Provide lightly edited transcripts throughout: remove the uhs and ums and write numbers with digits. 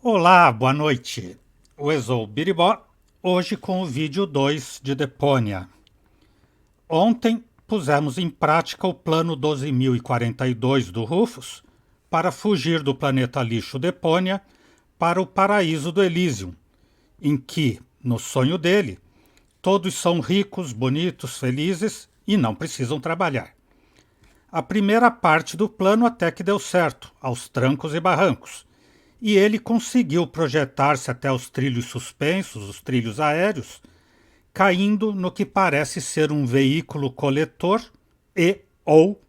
Olá, boa noite. Eu sou o Biribó, hoje com o vídeo 2 de Deponia. Ontem pusemos em prática o plano 12.042 do Rufus para fugir do planeta lixo Deponia para o paraíso do Elysium, em que, no sonho dele, todos são ricos, bonitos, felizes e não precisam trabalhar. A primeira parte do plano até que deu certo, aos trancos e barrancos, e ele conseguiu projetar-se até os trilhos suspensos, os trilhos aéreos, caindo no que parece ser um veículo coletor e ou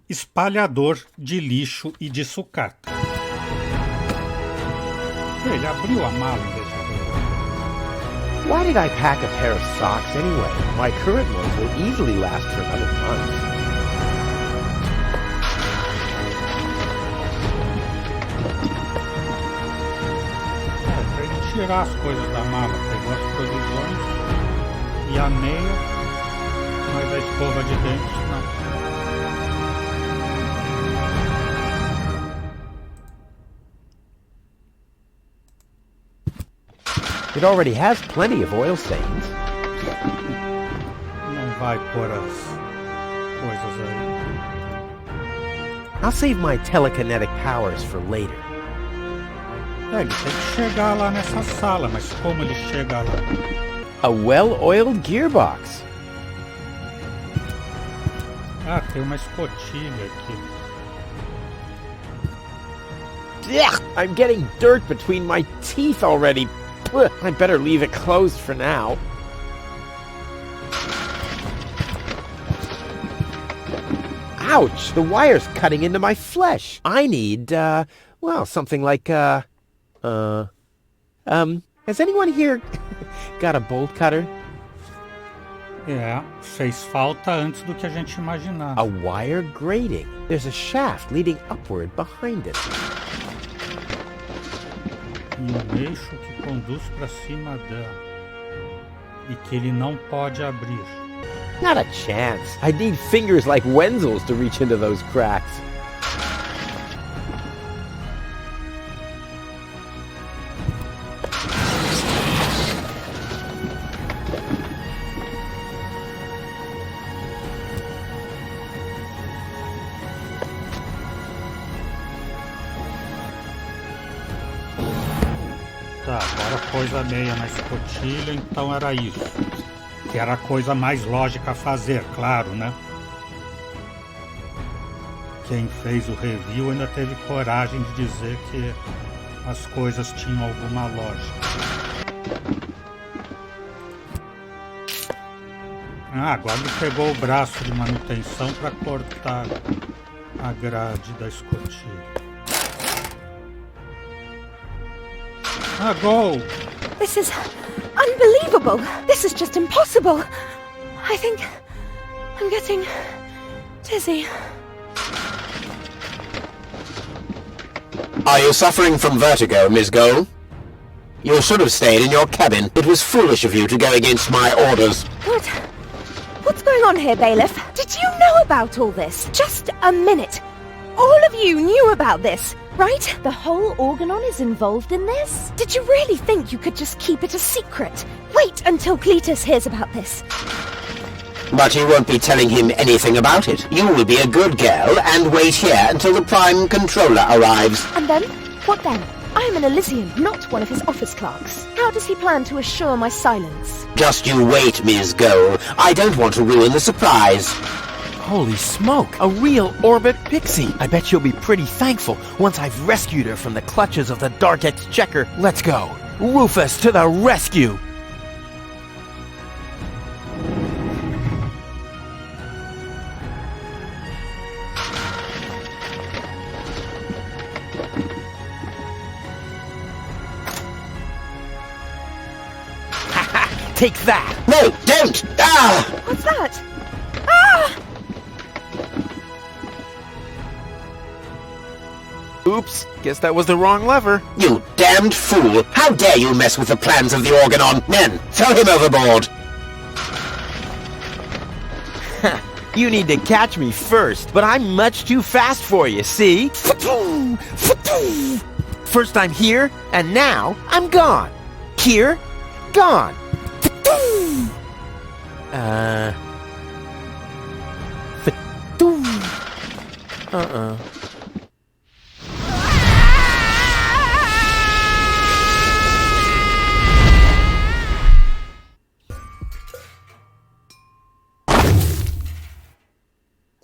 espalhador de lixo e de sucata. Ele abriu a mala em vez de abrir. Why did I pack a pair of socks anyway? My current ones will easily last for another month. Pra ele tirar as coisas da mala, pegou as provisões e a meia, mas a escova de dentes não. It already has plenty of oil stains. Não vai pôr as coisas aí. I'll save my telekinetic powers for later. Ele tem que chegar lá nessa sala, mas como ele chega lá? A well-oiled gearbox. Ah, tem uma escotilha aqui. Ugh, I'm getting dirt between my teeth already. Ugh, I better leave it closed for now. Ouch! The wire's cutting into my flesh. I need, well, something like, has anyone here got a bolt cutter? É, fez falta antes do que a gente imaginava. A wire grating. There's a shaft leading upward behind it. E um eixo que conduz para cima dela. E que ele não pode abrir. Not a chance. I'd need fingers like Wenzel's to reach into those cracks. Tá, agora pôs a meia na escotilha, então era isso. Que era a coisa mais lógica a fazer, claro, né? Quem fez o review ainda teve coragem de dizer que as coisas tinham alguma lógica. Ah, agora ele pegou o braço de manutenção para cortar a grade da escotilha. Ah, go! This is unbelievable! This is just impossible! I think I'm getting dizzy. Are you suffering from vertigo, Miss Goal? You should have stayed in your cabin. It was foolish of you to go against my orders. What's going on here, Bailiff? Did you know about all this? Just a minute. All of you knew about this, right? The whole Organon is involved in this? Did you really think you could just keep it a secret? Wait until Cletus hears about this. But you won't be telling him anything about it. You will be a good girl and wait here until the Prime Controller arrives. And then? What then? I am an Elysian, not one of his office clerks. How does he plan to assure my silence? Just you wait, Miss Goal. I don't want to ruin the surprise. Holy smoke! A real orbit pixie! I bet she'll be pretty thankful once I've rescued her from the clutches of the Dark Exchequer. Let's go! Rufus to the rescue! Take that! No, don't! Ah! What's that? Ah! Oops, guess that was the wrong lever. You damned fool! How dare you mess with the plans of the Organon? Men, throw him overboard! You need to catch me first, but I'm much too fast for you, see? First I'm here, and now I'm gone. Here, gone.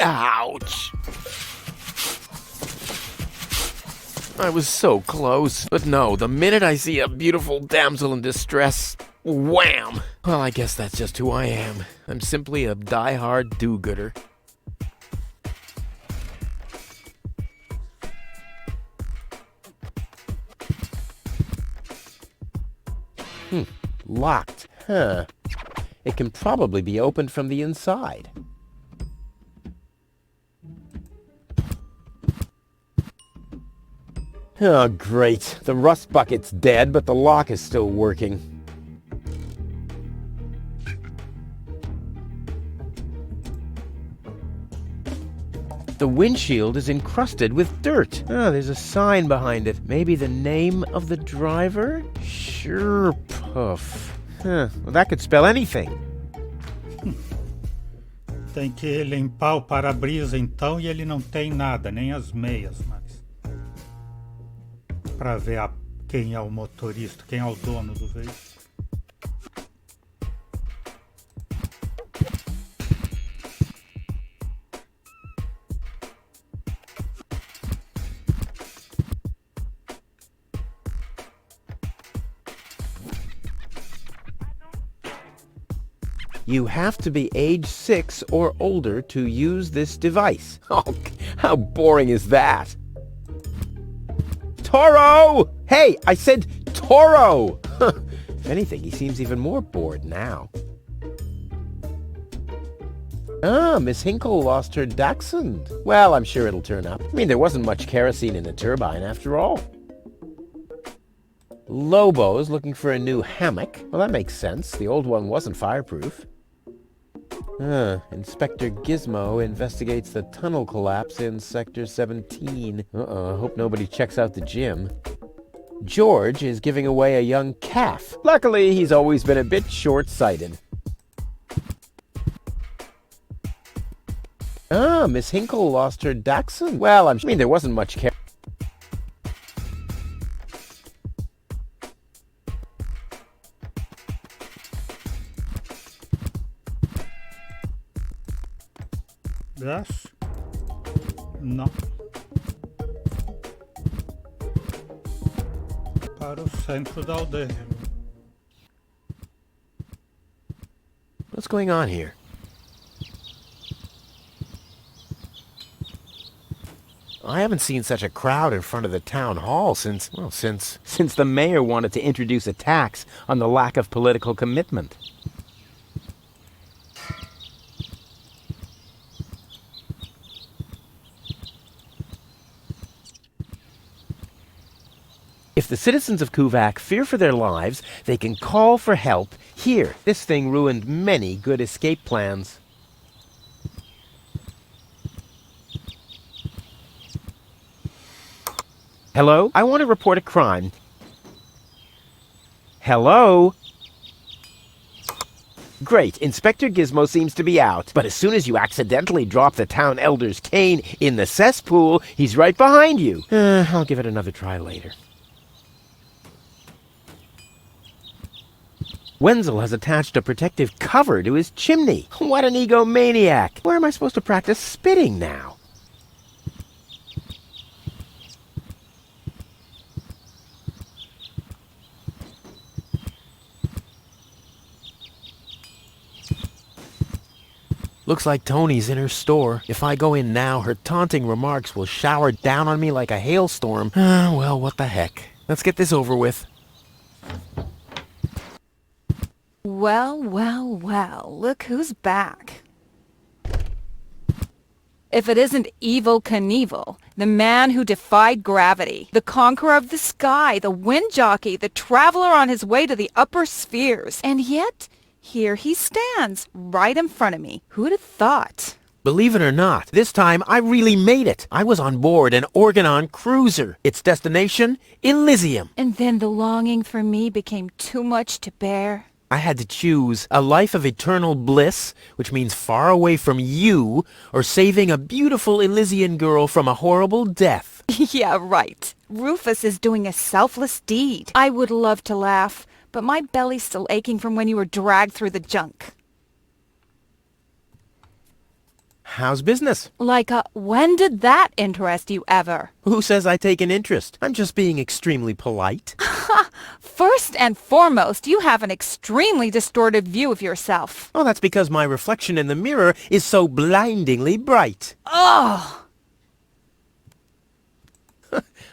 Ouch. I was so close. But no, the minute I see a beautiful damsel in distress, wham! Well, I guess that's just who I am. I'm simply a die-hard do-gooder. Locked. Huh. It can probably be opened from the inside. Oh, great. The rust bucket's dead, but the lock is still working. The windshield is encrusted with dirt. Oh, there's a sign behind it. Maybe the name of the driver? Sure, Puff. Huh. Well, that could spell anything. Tem que limpar o para-brisa então, e ele não tem nada, nem as meias, mas para ver quem é o motorista, quem é o dono do veículo. You have to be age 6 or older to use this device. Oh, how boring is that? Toro! Hey, I said Toro! If anything, he seems even more bored now. Ah, Miss Hinkle lost her dachshund. Well, I'm sure it'll turn up. I mean, there wasn't much kerosene in the turbine after all. Lobo's looking for a new hammock. Well, that makes sense. The old one wasn't fireproof. Inspector Gizmo investigates the tunnel collapse in Sector 17. Uh-oh, I hope nobody checks out the gym. George is giving away a young calf. Luckily, he's always been a bit short-sighted. Ah, Miss Hinkle lost her dachshund. Well, I mean, there wasn't much care. Yes? Não. Para o centro da aldeia. What's going on here? I haven't seen such a crowd in front of the town hall since the mayor wanted to introduce a tax on the lack of political commitment. If the citizens of Kuvak fear for their lives, they can call for help here. This thing ruined many good escape plans. Hello? I want to report a crime. Hello? Great, Inspector Gizmo seems to be out. But as soon as you accidentally drop the town elder's cane in the cesspool, he's right behind you. I'll give it another try later. Wenzel has attached a protective cover to his chimney. What an egomaniac! Where am I supposed to practice spitting now? Looks like Tony's in her store. If I go in now, her taunting remarks will shower down on me like a hailstorm. Well, what the heck. Let's get this over with. Well, well, well, look who's back. If it isn't Evel Knievel, the man who defied gravity, the conqueror of the sky, the wind jockey, the traveler on his way to the upper spheres. And yet, here he stands, right in front of me. Who'd have thought? Believe it or not, this time I really made it. I was on board an Organon cruiser. Its destination, Elysium. And then the longing for me became too much to bear. I had to choose a life of eternal bliss, which means far away from you, or saving a beautiful Elysian girl from a horrible death. Yeah, right. Rufus is doing a selfless deed. I would love to laugh, but my belly's still aching from when you were dragged through the junk. How's business? When did that interest you ever? Who says I take an interest? I'm just being extremely polite. First and foremost, you have an extremely distorted view of yourself. Oh, that's because my reflection in the mirror is so blindingly bright. Ugh!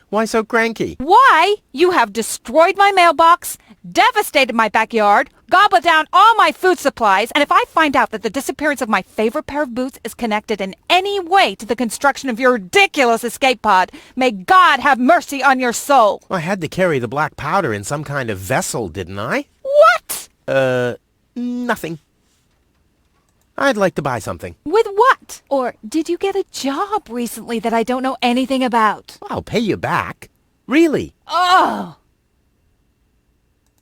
Why so cranky? Why? You have destroyed my mailbox, devastated my backyard, gobbled down all my food supplies, and if I find out that the disappearance of my favorite pair of boots is connected in any way to the construction of your ridiculous escape pod, may God have mercy on your soul. I had to carry the black powder in some kind of vessel, didn't I? What? Nothing. I'd like to buy something. With what? Or did you get a job recently that I don't know anything about? I'll pay you back. Really. Oh!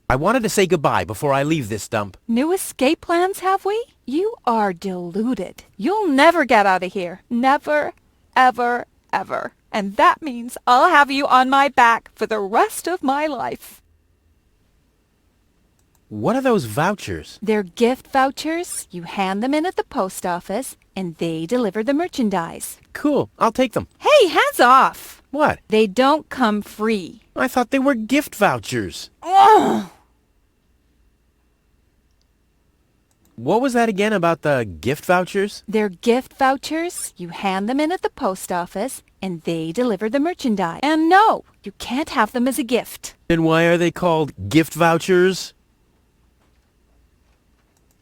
I wanted to say goodbye before I leave this dump. New escape plans, have we? You are deluded. You'll never get out of here. Never, ever, ever. And that means I'll have you on my back for the rest of my life. What are those vouchers? They're gift vouchers. You hand them in at the post office, and they deliver the merchandise. Cool. I'll take them. Hey, hands off! What? They don't come free. I thought they were gift vouchers. Ugh! What was that again about the gift vouchers? They're gift vouchers. You hand them in at the post office, and they deliver the merchandise. And no, you can't have them as a gift. Then why are they called gift vouchers?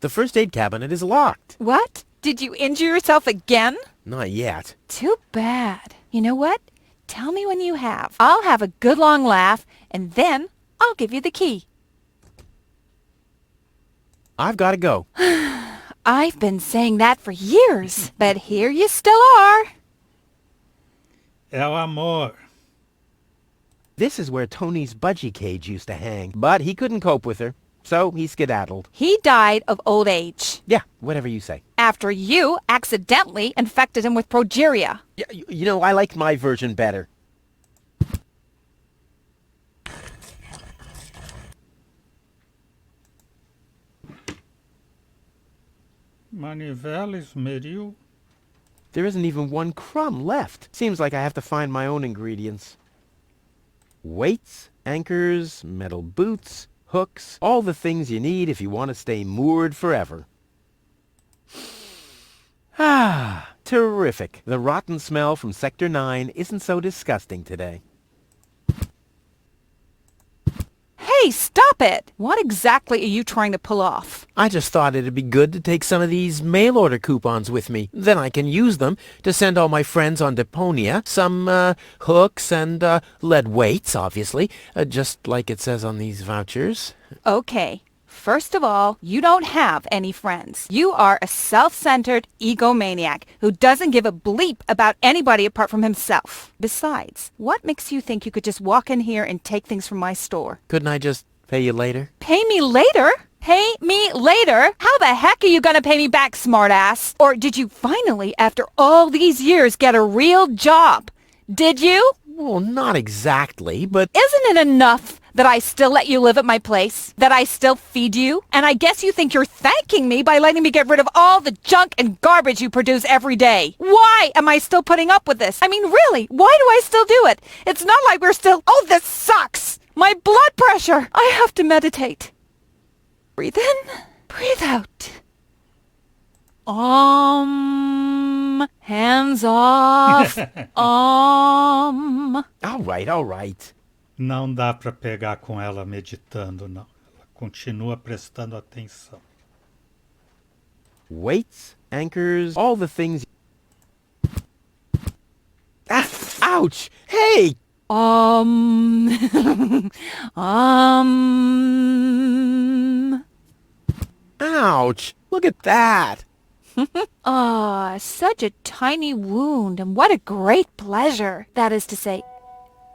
The first aid cabinet is locked. What? Did you injure yourself again? Not yet. Too bad. You know what? Tell me when you have. I'll have a good long laugh, and then I'll give you the key. I've got to go. I've been saying that for years, but here you still are. É o amor. This is where Tony's budgie cage used to hang, but he couldn't cope with her, so he skedaddled. He died of old age Yeah, whatever you say. after you accidentally infected him with progeria. Yeah, you know, I like my version better. Manivela esmeril. There isn't even one crumb left. Seems like I have to find my own ingredients. Weights, anchors, metal boots, hooks, all the things you need if you want to stay moored forever. Ah, terrific. The rotten smell from Sector 9 isn't so disgusting today. Hey, stop it! What exactly are you trying to pull off? I just thought it'd be good to take some of these mail order coupons with me. Then I can use them to send all my friends on Deponia some, hooks and, lead weights, obviously, just like it says on these vouchers. Okay. First of all, you don't have any friends. You are a self-centered egomaniac who doesn't give a bleep about anybody apart from himself. Besides, what makes you think you could just walk in here and take things from my store? Couldn't I just pay you later? Pay me later? Pay me later? How the heck are you gonna pay me back, smartass? Or did you finally, after all these years, get a real job? Did you? Well, not exactly, but... Isn't it enough that I still let you live at my place? That I still feed you? And I guess you think you're thanking me by letting me get rid of all the junk and garbage you produce every day. Why am I still putting up with this? I mean, really, why do I still do it? It's not like we're still... Oh, this sucks! My blood pressure! I have to meditate. Breathe in, breathe out. Hands off. All right. Não dá para pegar com ela meditando, não. Ela continua prestando atenção. Weights, anchors, all the things... Ah, ouch! Hey! Ouch! Look at that! Ah, such a tiny wound, and what a great pleasure. That is to say...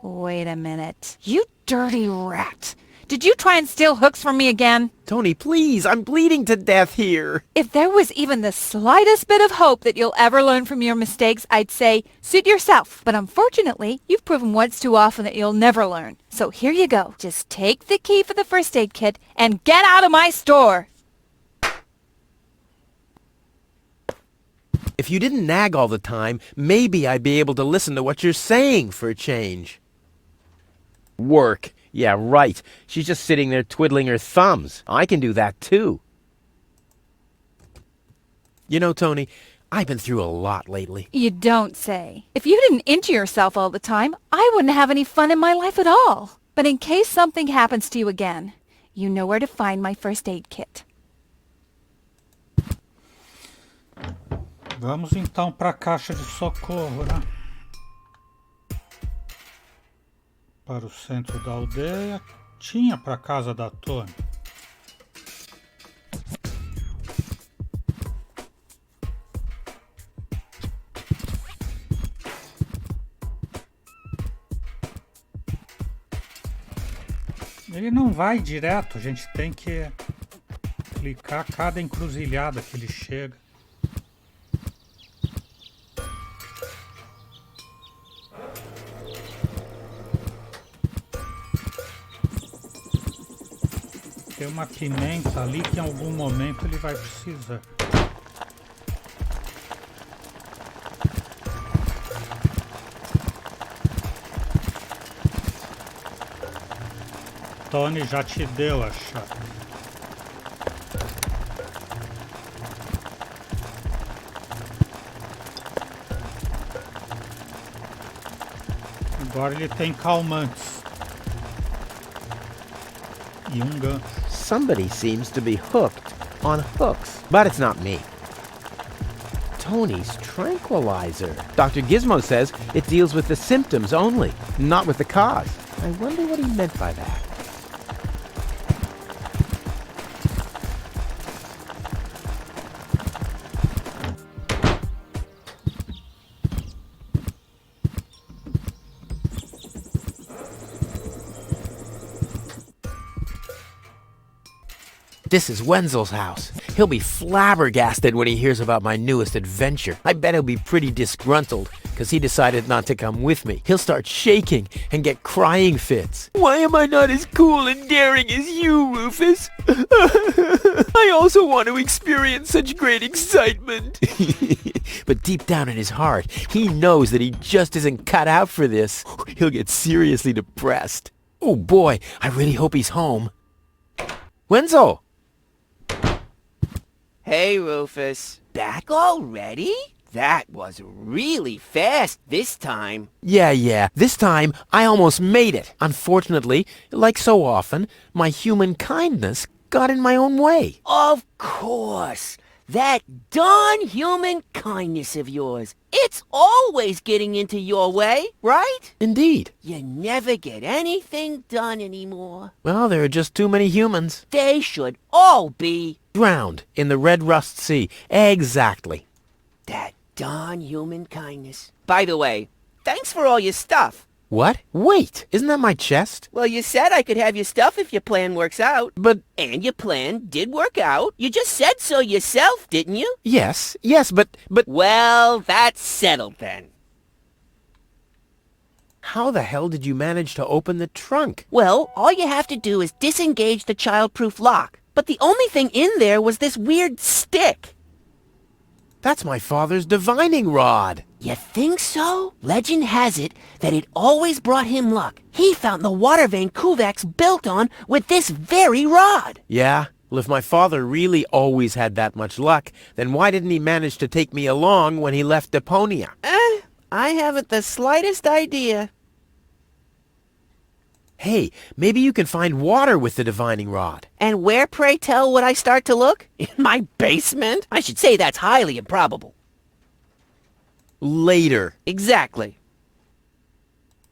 Wait a minute. You dirty rat. Did you try and steal hooks from me again? Tony, please, I'm bleeding to death here. If there was even the slightest bit of hope that you'll ever learn from your mistakes, I'd say, suit yourself. But unfortunately, you've proven once too often that you'll never learn. So here you go. Just take the key for the first aid kit and get out of my store. If you didn't nag all the time, maybe I'd be able to listen to what you're saying for a change. Work. Yeah, right. She's just sitting there twiddling her thumbs. I can do that too. You know, Tony, I've been through a lot lately. You don't say. If you didn't injure yourself all the time, I wouldn't have any fun in my life at all. But in case something happens to you again, you know where to find my first aid kit. Vamos então para a caixa de socorro, né? Para o centro da aldeia. Tinha para a casa da Tony. Ele não vai direto, a gente tem que clicar cada encruzilhada que ele chega. Tem uma pimenta ali que em algum momento ele vai precisar. Tony já te deu a chave. Agora ele tem calmantes. E um gancho. Somebody seems to be hooked on hooks, but it's not me. Tony's tranquilizer. Dr. Gizmo says it deals with the symptoms only, not with the cause. I wonder what he meant by that. This is Wenzel's house. He'll be flabbergasted when he hears about my newest adventure. I bet he'll be pretty disgruntled, because he decided not to come with me. He'll start shaking and get crying fits. Why am I not as cool and daring as you, Rufus? I also want to experience such great excitement. But deep down in his heart, he knows that he just isn't cut out for this. He'll get seriously depressed. Oh boy, I really hope he's home. Wenzel! Hey, Rufus. Back already? That was really fast this time. Yeah. This time, I almost made it. Unfortunately, like so often, my human kindness got in my own way. Of course. That darn human kindness of yours. It's always getting into your way, right? Indeed. You never get anything done anymore. Well, there are just too many humans. They should all be... Drowned in the Red Rust Sea. Exactly. That darn human kindness. By the way, thanks for all your stuff. What? Wait, isn't that my chest? Well, you said I could have your stuff if your plan works out. But... And your plan did work out. You just said so yourself, didn't you? Yes, but... Well, that's settled then. How the hell did you manage to open the trunk? Well, all you have to do is disengage the child-proof lock. But the only thing in there was this weird stick. That's my father's divining rod. You think so? Legend has it that it always brought him luck. He found the water vein Kuvak's built on with this very rod. Yeah? Well, if my father really always had that much luck, then why didn't he manage to take me along when he left Deponia? I haven't the slightest idea. Hey, maybe you can find water with the divining rod. And where, pray tell, would I start to look? In my basement? I should say that's highly improbable. Later. Exactly.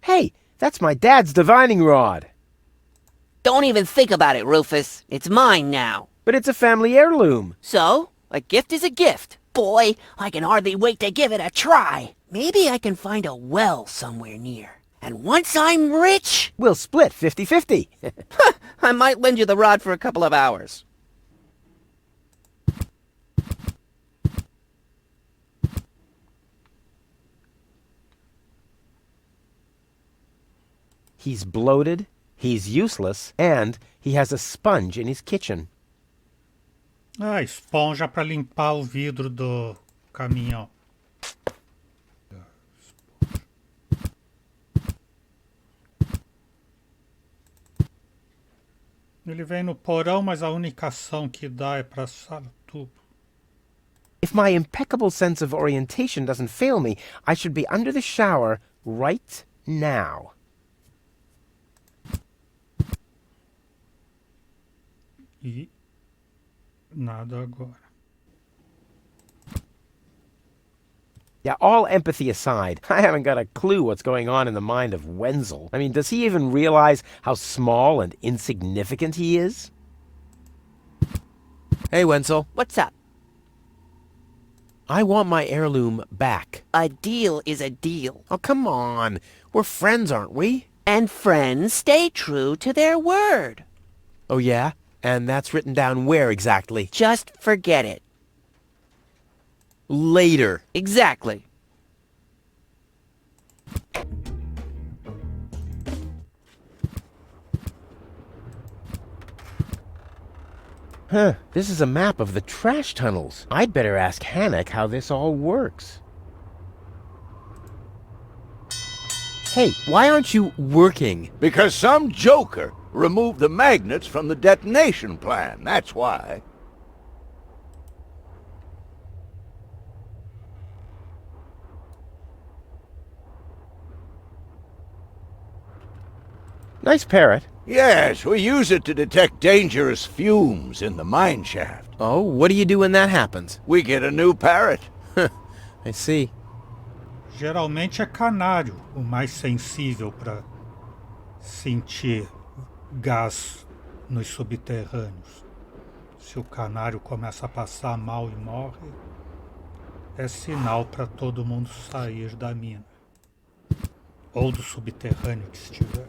Hey, that's my dad's divining rod. Don't even think about it, Rufus. It's mine now. But it's a family heirloom. So, a gift is a gift. boy, I can hardly wait to give it a try. Maybe I can find a well somewhere near. And once I'm rich, We'll split 50-50. I might lend you the rod for a couple of hours. He's bloated, he's useless, and he has a sponge in his kitchen. Ah, esponja para limpar o vidro do caminhão. Ele vem no porão, mas a única ação que dá é para sala tubo. If my impeccable sense of orientation doesn't fail me, I should be under the shower right now. E nada agora. Yeah, all empathy aside, I haven't got a clue what's going on in the mind of Wenzel. I mean, does he even realize how small and insignificant he is? Hey, Wenzel. What's up? I want my heirloom back. A deal is a deal. Oh, come on. We're friends, aren't we? And friends stay true to their word. Oh, yeah? And that's written down where exactly? Just forget it. Later. Exactly. Huh, this is a map of the trash tunnels. I'd better ask Hannek how this all works. Hey, why aren't you working? Because some joker removed the magnets from the detonation plan, that's why. Nice parrot. Yes, we use it to detect dangerous fumes in the mine shaft. Oh, what do you do when that happens? We get a new parrot. I see. Geralmente é canário o mais sensível para sentir gás nos subterrâneos. Se o canário começa a passar mal e morre, é sinal para todo mundo sair da mina. Ou do subterrâneo que estiver.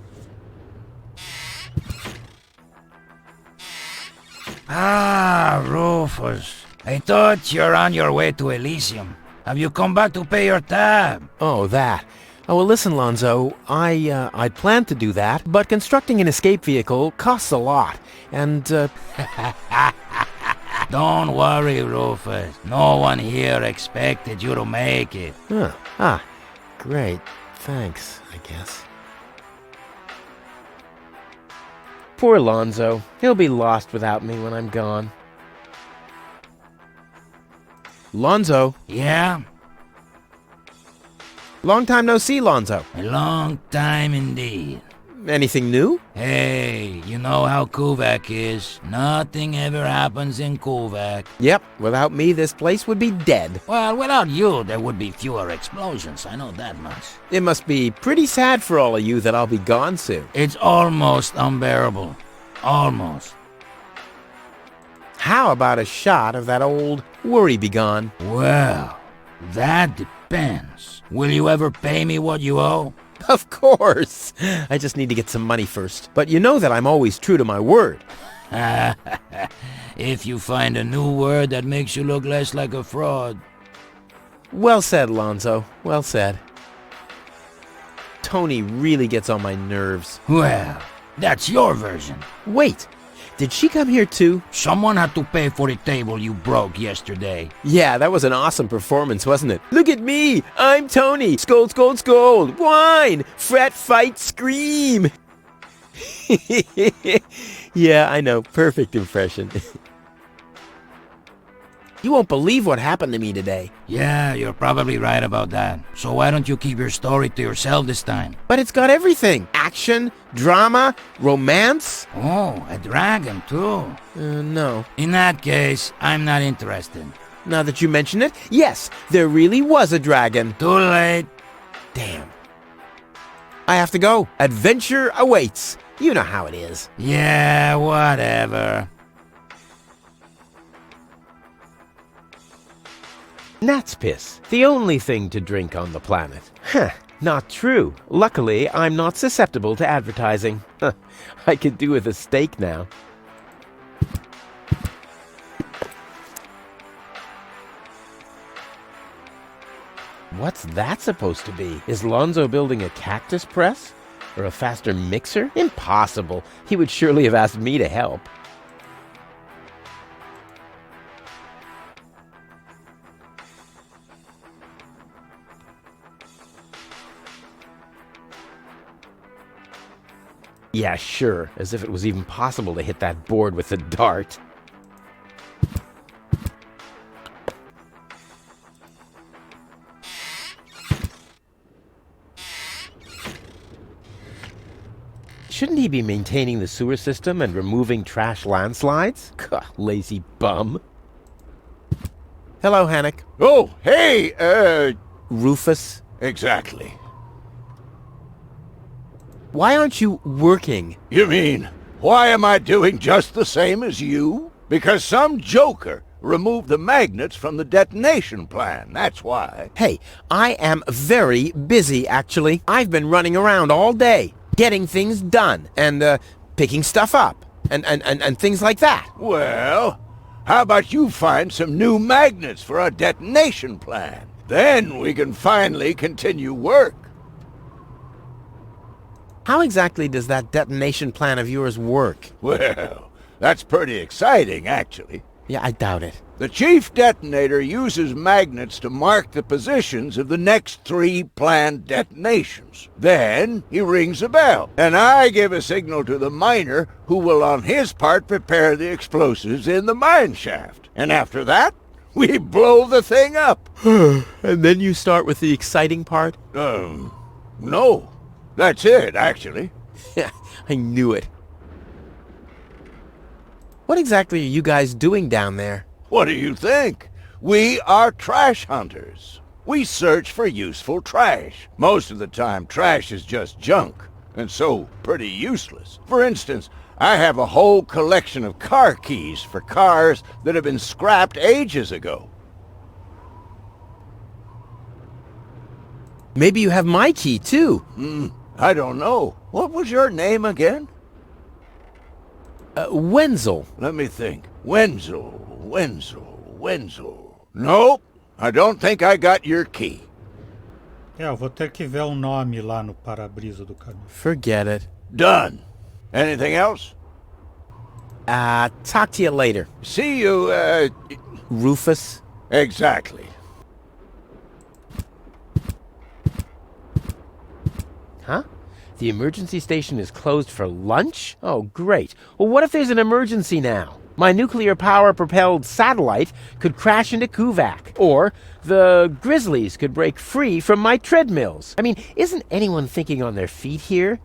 Ah, Rufus. I thought you're on your way to Elysium. Have you come back to pay your tab? Oh, that. Oh, well, listen, Lonzo. I'd planned to do that, but constructing an escape vehicle costs a lot, and, Don't worry, Rufus. No one here expected you to make it. Huh. Ah, great. Thanks, I guess. Poor Lonzo. He'll be lost without me when I'm gone. Lonzo. Yeah? Long time no see, Lonzo. A long time indeed. Anything new? Hey, you know how Kuvak is. Nothing ever happens in Kuvak. Yep, without me, this place would be dead. Well, without you, there would be fewer explosions. I know that much. It must be pretty sad for all of you that I'll be gone soon. It's almost unbearable. Almost. How about a shot of that old worry begone? Well, that depends. Will you ever pay me what you owe? Of course. I just need to get some money first. But you know that I'm always true to my word. If you find a new word that makes you look less like a fraud. Well said, Lonzo. Well said. Tony really gets on my nerves. Well, that's your version. Wait, did she come here too? Someone had to pay for the table you broke yesterday. Yeah, that was an awesome performance, wasn't it? Look at me! I'm Tony! Scold, scold, scold! Whine! Fret, fight, scream! Yeah, I know. Perfect impression. You won't believe what happened to me today. Yeah, you're probably right about that. So why don't you keep your story to yourself this time? But it's got everything. Action, drama, romance. Oh, a dragon too. No. In that case, I'm not interested. Now that you mention it, yes, there really was a dragon. Too late. Damn. I have to go. Adventure awaits. You know how it is. Yeah, whatever. Gnat's piss. The only thing to drink on the planet. Huh. Not true. Luckily, I'm not susceptible to advertising. I could do with a steak now. What's that supposed to be? Is Lonzo building a cactus press? Or a faster mixer? Impossible. He would surely have asked me to help. Yeah, sure. As if it was even possible to hit that board with a dart. Shouldn't he be maintaining the sewer system and removing trash landslides? Gah, lazy bum. Hello, Hannock. Oh, hey, Rufus. exactly. Why aren't you working? You mean, why am I doing just the same as you? Because some joker removed the magnets from the detonation plan, that's why. Hey, I am very busy, actually. I've been running around all day, getting things done, and, picking stuff up, and things like that. Well, how about you find some new magnets for our detonation plan? Then we can finally continue work. How exactly does that detonation plan of yours work? Well, that's pretty exciting, actually. Yeah, I doubt it. The chief detonator uses magnets to mark the positions of the next 3 planned detonations. Then he rings a bell, and I give a signal to the miner who will on his part prepare the explosives in the mine shaft. And after that, we blow the thing up. And then you start with the exciting part? No. That's it, actually. Yeah, I knew it. What exactly are you guys doing down there? What do you think? We are trash hunters. We search for useful trash. Most of the time, trash is just junk, and so pretty useless. For instance, I have a whole collection of car keys for cars that have been scrapped ages ago. Maybe you have my key, too. I don't know. What was your name again? Wenzel. Let me think. Wenzel. Nope. I don't think I got your key. Eu vou ter que ver um nome lá no para-brisa do caminhão. Forget it. Done. Anything else? Talk to you later. See you, Rufus. Exactly. Huh? The emergency station is closed for lunch? Oh, great. Well, what if there's an emergency now? My nuclear power-propelled satellite could crash into Kuvak. Or the Grizzlies could break free from my treadmills. I mean, isn't anyone thinking on their feet here?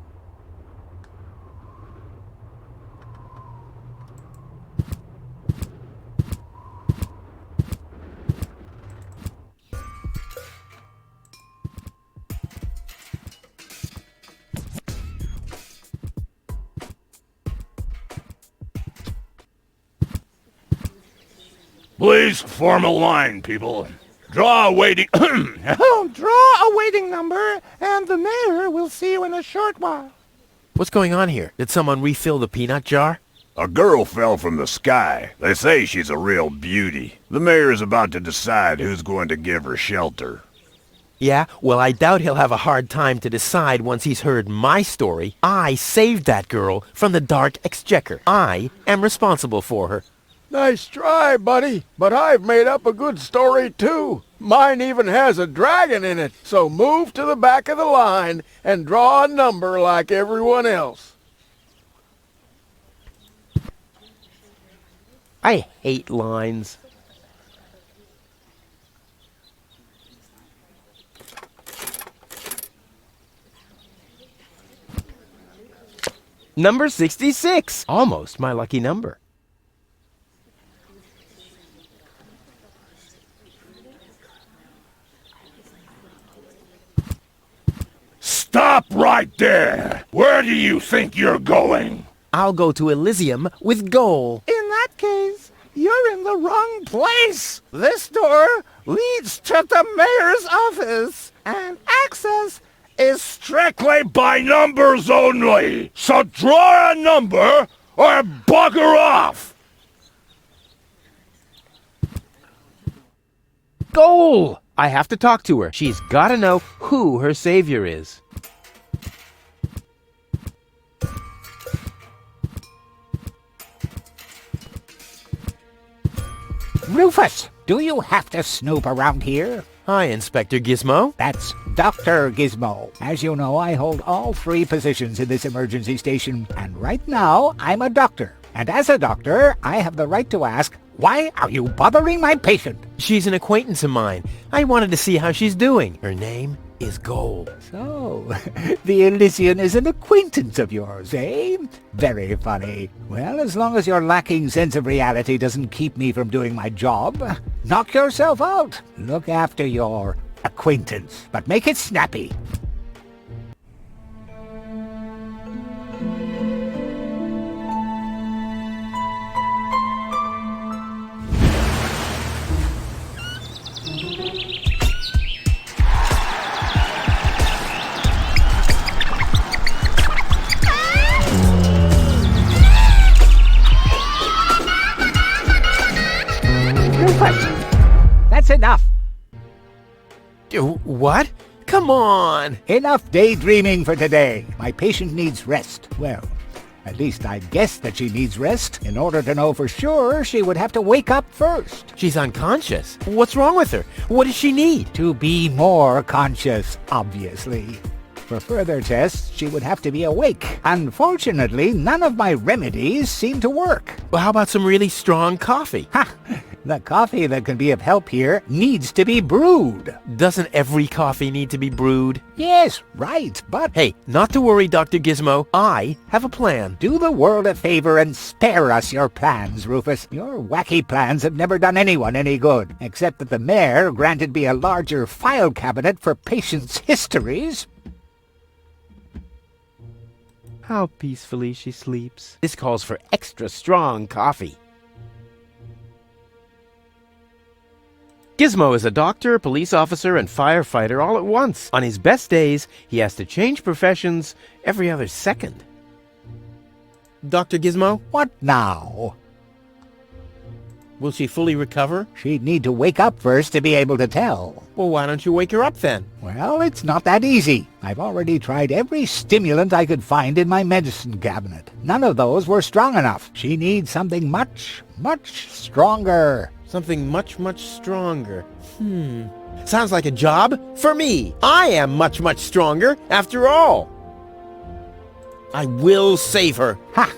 Please form a line, people. Draw a waiting... Draw a waiting number, and the mayor will see you in a short while. What's going on here? Did someone refill the peanut jar? A girl fell from the sky. They say she's a real beauty. The mayor's about to decide who's going to give her shelter. Yeah, well, I doubt he'll have a hard time to decide once he's heard my story. I saved that girl from the dark exchequer. I am responsible for her. Nice try, buddy. But I've made up a good story, too. Mine even has a dragon in it. So move to the back of the line and draw a number like everyone else. I hate lines. Number 66. Almost my lucky number. Stop right there! Where do you think you're going? I'll go to Elysium with Goal. In that case, You're in the wrong place. This door leads to the mayor's office, and access is Strictly by numbers only. So draw a number or bugger off. Goal! I have to talk to her. She's gotta know who her savior is. Rufus, do you have to snoop around here? Hi, Inspector Gizmo. That's Dr. Gizmo. As you know, I hold all 3 positions in this emergency station, and right now, I'm a doctor. And as a doctor, I have the right to ask, why are you bothering my patient? She's an acquaintance of mine. I wanted to see how she's doing. Her name is Gold. So, the Elysian is an acquaintance of yours, eh? Very funny. Well, as long as your lacking sense of reality doesn't keep me from doing my job, knock yourself out. Look after your acquaintance, but make it snappy. That's enough. What? Come on! Enough daydreaming for today. My patient needs rest. Well, at least I guess that she needs rest. In order to know for sure, she would have to wake up first. She's unconscious. What's wrong with her? What does she need? To be more conscious, obviously. For further tests, she would have to be awake. Unfortunately, none of my remedies seem to work. Well, how about some really strong coffee? Ha! The coffee that can be of help here needs to be brewed. Doesn't every coffee need to be brewed? Yes, right, but... Hey, not to worry, Dr. Gizmo. I have a plan. Do the world a favor and spare us your plans, Rufus. Your wacky plans have never done anyone any good, except that the mayor granted me a larger file cabinet for patients' histories. How peacefully she sleeps. This calls for extra strong coffee. Gizmo is a doctor, police officer, and firefighter all at once. On his best days, he has to change professions every other second. Dr. Gizmo? What now? Will she fully recover? She'd need to wake up first to be able to tell. Well, why don't you wake her up then? Well, it's not that easy. I've already tried every stimulant I could find in my medicine cabinet. None of those were strong enough. She needs something much, much stronger. Something much, much stronger. Sounds like a job for me. I am much, much stronger after all. I will save her. Ha!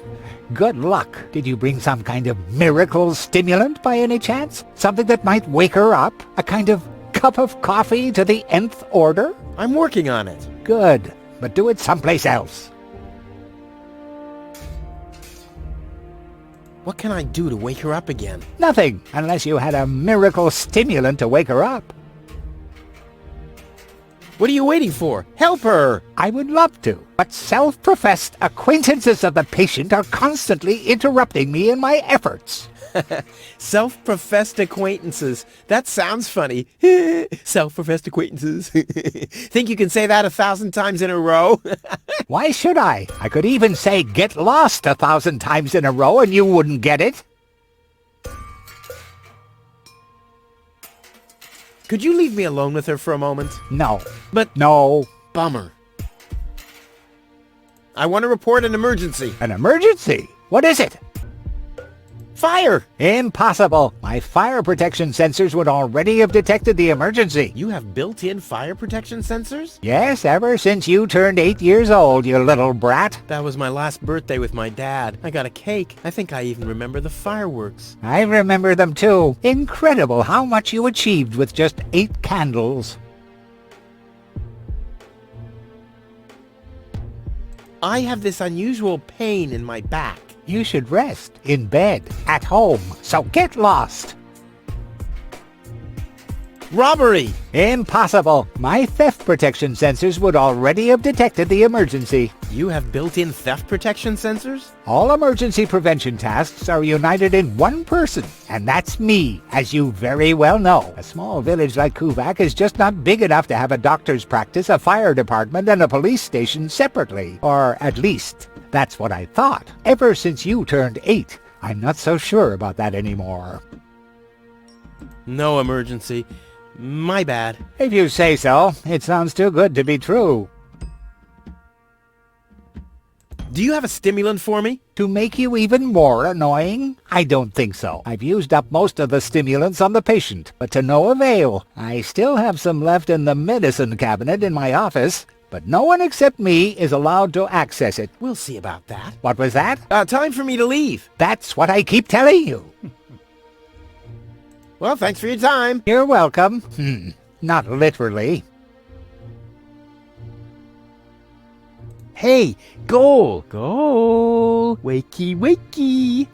Good luck. Did you bring some kind of miracle stimulant by any chance? Something that might wake her up? A kind of cup of coffee to the nth order? I'm working on it. Good, but do it someplace else. What can I do to wake her up again? Nothing, unless you had a miracle stimulant to wake her up. What are you waiting for? Help her! I would love to, but self-professed acquaintances of the patient are constantly interrupting me in my efforts. Self-professed acquaintances. That sounds funny. Self-professed acquaintances. Think you can say that 1,000 times in a row? Why should I? I could even say get lost 1,000 times in a row and you wouldn't get it. Could you leave me alone with her for a moment? No. But... No. Bummer. I want to report an emergency. An emergency? What is it? Fire! Impossible. My fire protection sensors would already have detected the emergency. You have built-in fire protection sensors? Yes, ever since you turned 8 years old, you little brat. That was my last birthday with my dad. I got a cake. I think I even remember the fireworks. I remember them too. Incredible how much you achieved with just 8 candles. I have this unusual pain in my back. You should rest in bed, at home, so get lost. Robbery! Impossible. My theft protection sensors would already have detected the emergency. You have built-in theft protection sensors? All emergency prevention tasks are united in one person, and that's me, as you very well know. A small village like Kuvak is just not big enough to have a doctor's practice, a fire department, and a police station separately. Or at least, that's what I thought. Ever since you turned 8, I'm not so sure about that anymore. No emergency. My bad. If you say so, it sounds too good to be true. Do you have a stimulant for me? To make you even more annoying? I don't think so. I've used up most of the stimulants on the patient, but to no avail. I still have some left in the medicine cabinet in my office, but no one except me is allowed to access it. We'll see about that. What was that? Time for me to leave. That's what I keep telling you. Well, thanks for your time. You're welcome. Not literally. Hey, goal! Goal! Wakey, wakey!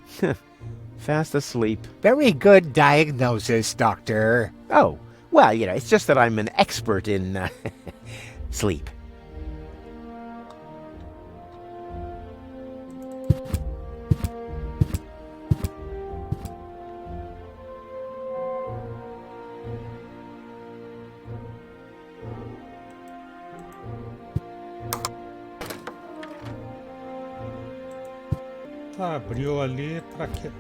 Fast asleep. Very good diagnosis, Doctor. Oh, well, it's just that I'm an expert in sleep. Tá, abriu ali pra quê?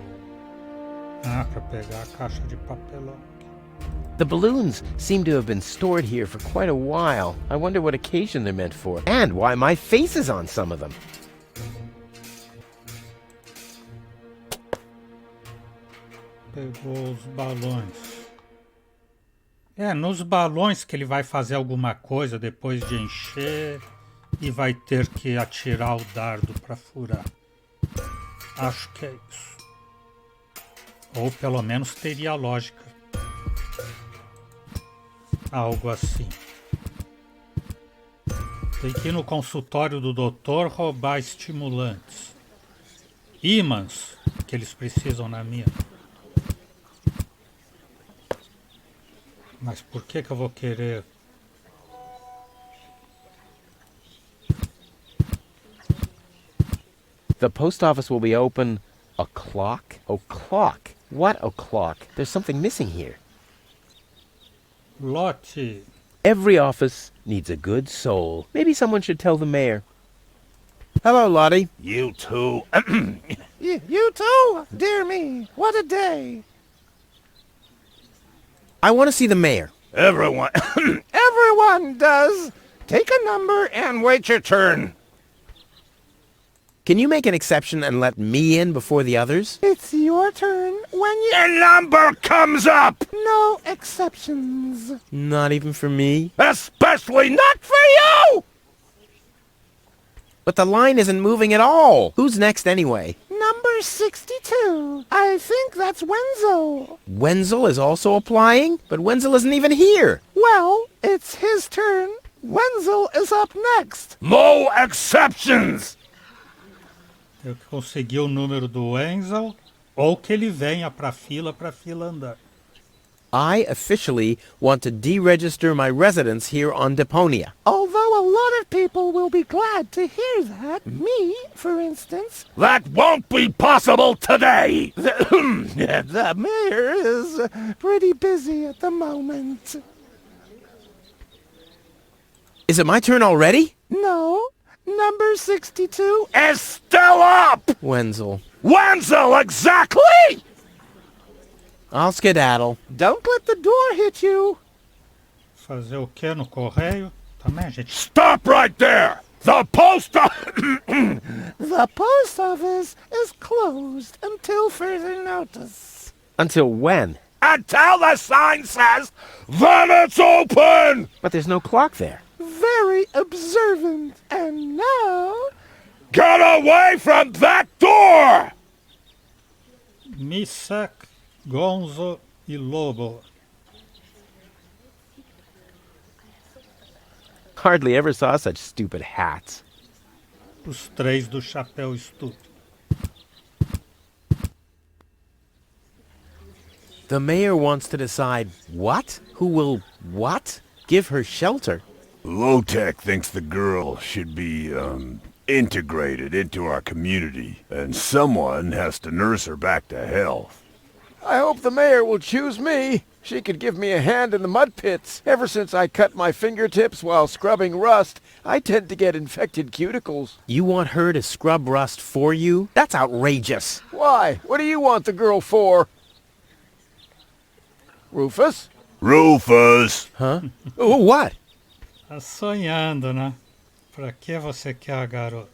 Ah, pra pegar a caixa de papelão. The balloons seem to have been stored here for quite a while. I wonder what occasion they're meant for, and why my face is on some of them. Pegou os balões. É, nos balões que ele vai fazer alguma coisa depois de encher e vai ter que atirar o dardo para furar. Acho que é isso. Ou pelo menos teria lógica. Algo assim. Tem que ir no consultório do doutor roubar estimulantes. Ímãs que eles precisam na mina. Mas por que eu vou querer? The post office will be open o'clock? O'clock? What o'clock? There's something missing here. Lote. Every office needs a good soul. Maybe someone should tell the mayor. Hello, Lottie. You too. You too? Dear me, what a day. I want to see the mayor. Everyone. Everyone does. Take a number and wait your turn. Can you make an exception and let me in before the others? It's your turn when Your number comes up! No exceptions. Not even for me? Especially not for you! But the line isn't moving at all. Who's next anyway? Number 62. I think that's Wenzel. Wenzel is also applying? But Wenzel isn't even here. Well, it's his turn. Wenzel is up next. No exceptions! Eu consegui o número do Wenzel ou que ele venha pra fila andar. I officially want to deregister my residence here on Deponia. Although a lot of people will be glad to hear that. Me, for instance. That won't be possible today! The mayor is pretty busy at the moment. Is it my turn already? No. Number 62 is still up! Wenzel. Wenzel, exactly! I'll skedaddle. Don't let the door hit you. Fazer o que no correio? Também, gente. Stop right there! The post The post office is closed until further notice. Until when? Until the sign says, then it's open! But there's no clock there. Very observant. And now... Get away from that door! Missak, Gonzo e Lobo. Hardly ever saw such stupid hats. Os três do chapéu estúpido. The mayor wants to decide what? Who will what? Give her shelter? Low-Tech thinks the girl should be, integrated into our community, and someone has to nurse her back to health. I hope the mayor will choose me. She could give me a hand in the mud pits. Ever since I cut my fingertips while scrubbing rust, I tend to get infected cuticles. You want her to scrub rust for you? That's outrageous. Why? What do you want the girl for? Rufus? Rufus! Huh? Oh, what? Tá sonhando, né? Pra que você quer a garota?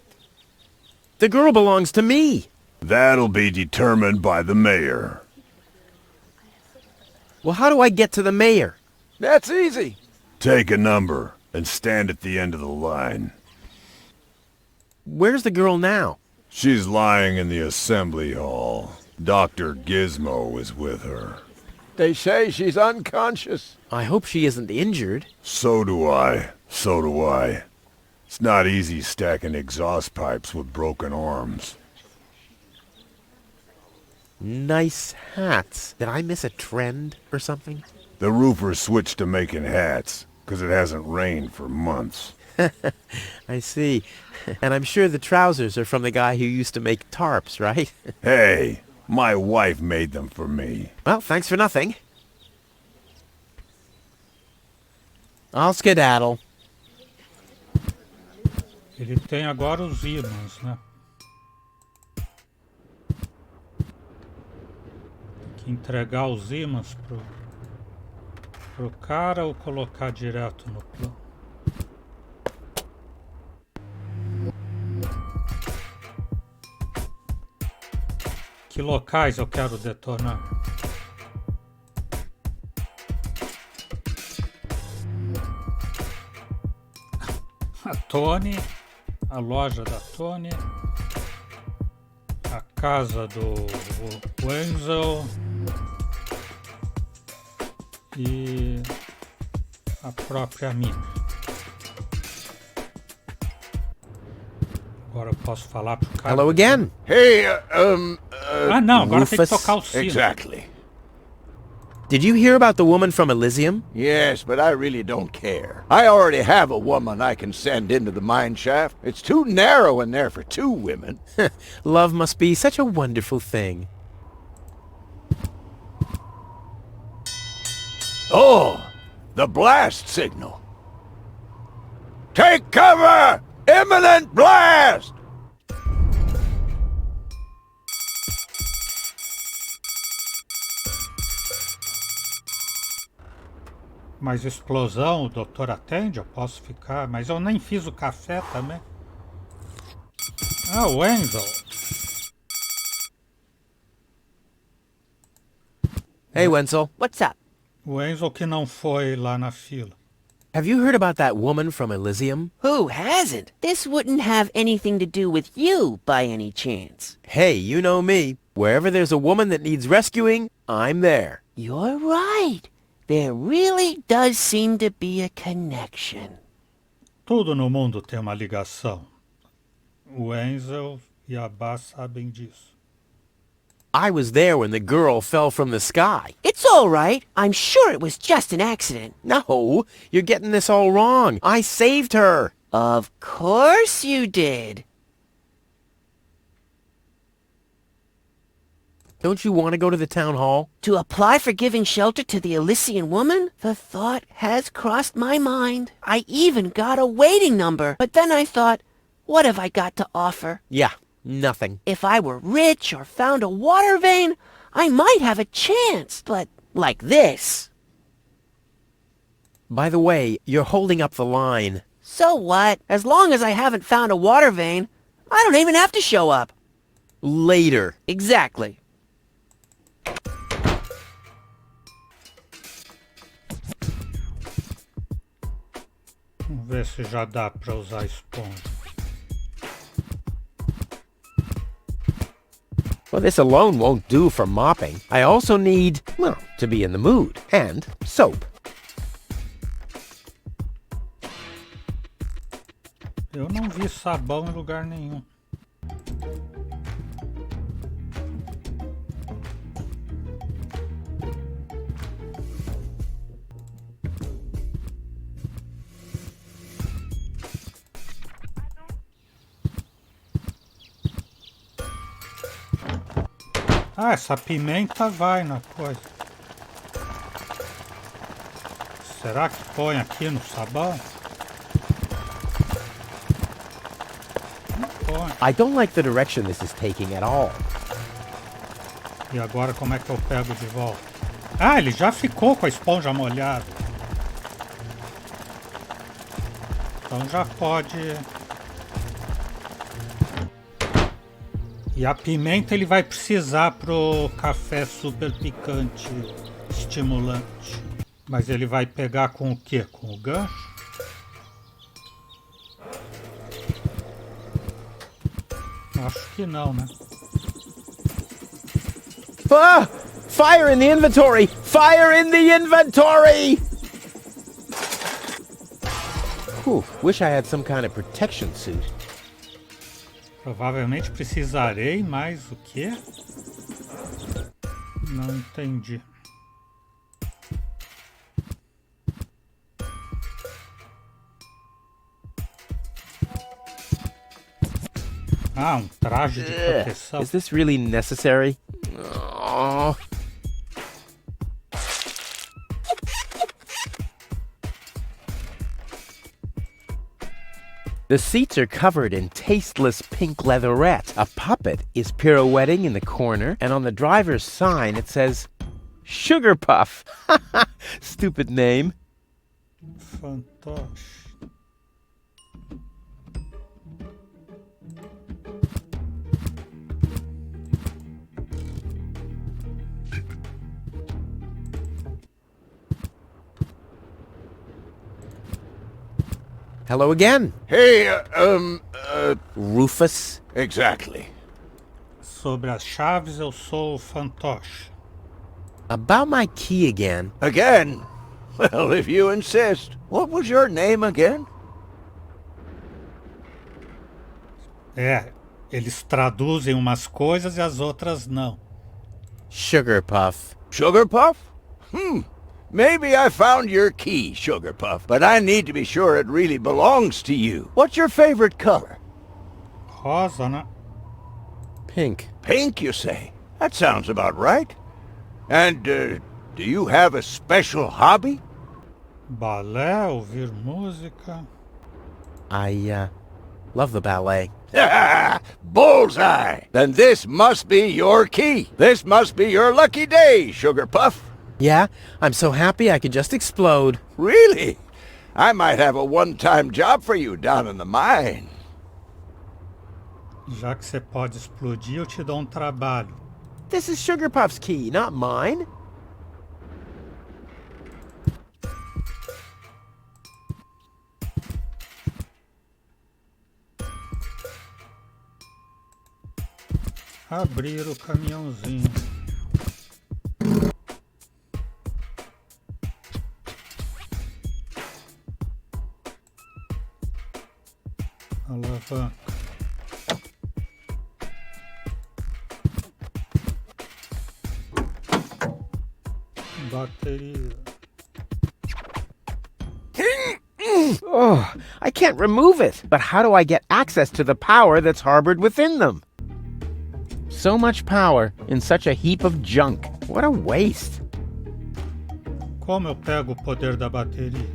The girl belongs to me. That'll be determined by the mayor. Well, how do I get to the mayor? That's easy. Take a number and stand at the end of the line. Where's the girl now? She's lying in the assembly hall. Dr. Gizmo is with her. They say she's unconscious. I hope she isn't injured. So do I. So do I. It's not easy stacking exhaust pipes with broken arms. Nice hats. Did I miss a trend or something? The roofers switched to making hats, 'cause it hasn't rained for months. I see. And I'm sure the trousers are from the guy who used to make tarps, right? Hey, my wife made them for me. Well, thanks for nothing. I'll skedaddle. Ele tem agora os ímãs, né? Tem que entregar os ímãs pro cara ou colocar direto no plano? Que locais eu quero detonar? A Tony, a loja da Tony, a casa do Wenzel e a própria mina. Agora eu posso falar pro cara. Hello again. Hey, Ah, não, agora tem que Rufus? tocar o sino. Exactly. Did you hear about the woman from Elysium? Yes, but I really don't care. I already have a woman I can send into the mine shaft. It's too narrow in there for 2 women. Love must be such a wonderful thing. Oh, the blast signal. Take cover! Imminent blast! Mas explosão, o doutor atende? Eu posso ficar, mas eu nem fiz o café também. Ah, Wenzel. Hey, Wenzel. What's up? O Wenzel que não foi lá na fila. Have you heard about that woman from Elysium? Who hasn't? This wouldn't have anything to do with you by any chance. Hey, you know me. Wherever there's a woman that needs rescuing, I'm there. You're right. There really does seem to be a connection. Tudo no mundo tem uma ligação. O Wenzel e a Bá sabem disso. I was there when the girl fell from the sky. It's all right. I'm sure it was just an accident. No, you're getting this all wrong. I saved her. Of course you did. Don't you want to go to the town hall? To apply for giving shelter to the Elysian woman? The thought has crossed my mind. I even got a waiting number. But then I thought, what have I got to offer? Yeah, nothing. If I were rich or found a water vein, I might have a chance. But like this. By the way, you're holding up the line. So what? As long as I haven't found a water vein, I don't even have to show up. Later. Exactly. Vamos ver se já dá para usar esponja. Well, this alone won't do for mopping. I also need, well, to be in the mood. And soap. Eu não vi sabão em lugar nenhum. Ah, essa pimenta vai na coisa. Será que põe aqui no sabão? Não põe. I don't like the direction this is taking at all. E agora como é que eu pego de volta? Ah, ele já ficou com a esponja molhada. Então já pode... E a pimenta ele vai precisar pro café super picante, estimulante. Mas ele vai pegar com o quê? Com o gancho? Acho que não, né? Ah! Fire in the inventory! Fire in the inventory! Whew, wish I had some kind of protection suit. Provavelmente precisarei, mas o quê? Não entendi. Ah, um traje de proteção. Is this really necessary? Oh. The seats are covered in tasteless pink leatherette. A puppet is pirouetting in the corner, and on the driver's sign it says, Sugar Puff. Stupid name. Fantoche. Hello again. Hey, Rufus. exactly. Sobre as chaves eu sou o fantoche. About my key again. Again? Well, if you insist. What was your name again? É, eles traduzem umas coisas e as outras não. Sugar Puff. Sugar Puff? Maybe I found your key, Sugar Puff, but I need to be sure it really belongs to you. What's your favorite color? Rosa, né? Pink. Pink, you say? That sounds about right. And, do you have a special hobby? Balé, ouvir música. I love the ballet. Bullseye! Then this must be your key. This must be your lucky day, Sugar Puff. Yeah, I'm so happy I could just explode. Really? I might have a one-time job for you down in the mine. Já que você pode explodir, eu te dou um trabalho. This is Sugar Puff's key, not mine. Abrir o caminhãozinho. Alavanca. Bateria. Oh, I can't remove it. But how do I get access to the power that's harbored within them? So much power in such a heap of junk. What a waste. Como eu pego o poder da bateria?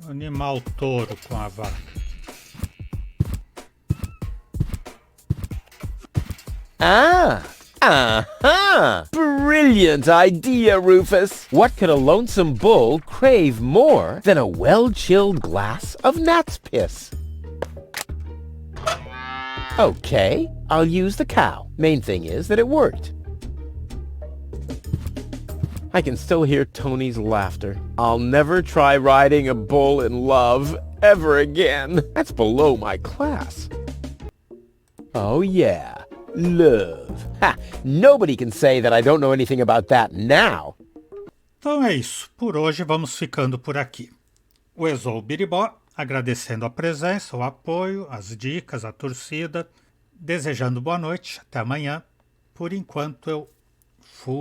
Animal touro com a vaca. Brilliant idea, Rufus. What could a lonesome bull crave more than a well-chilled glass of gnat's piss? Okay, I'll use the cow. Main thing is that it worked. I can still hear Tony's laughter. I'll never try riding a bull in love ever again. That's below my class. Oh yeah, love. Ha! Nobody can say that I don't know anything about that now. Então é isso. Por hoje vamos ficando por aqui. O Exou Biribó, agradecendo a presença, o apoio, as dicas, a torcida, desejando boa noite, até amanhã. Por enquanto eu fui.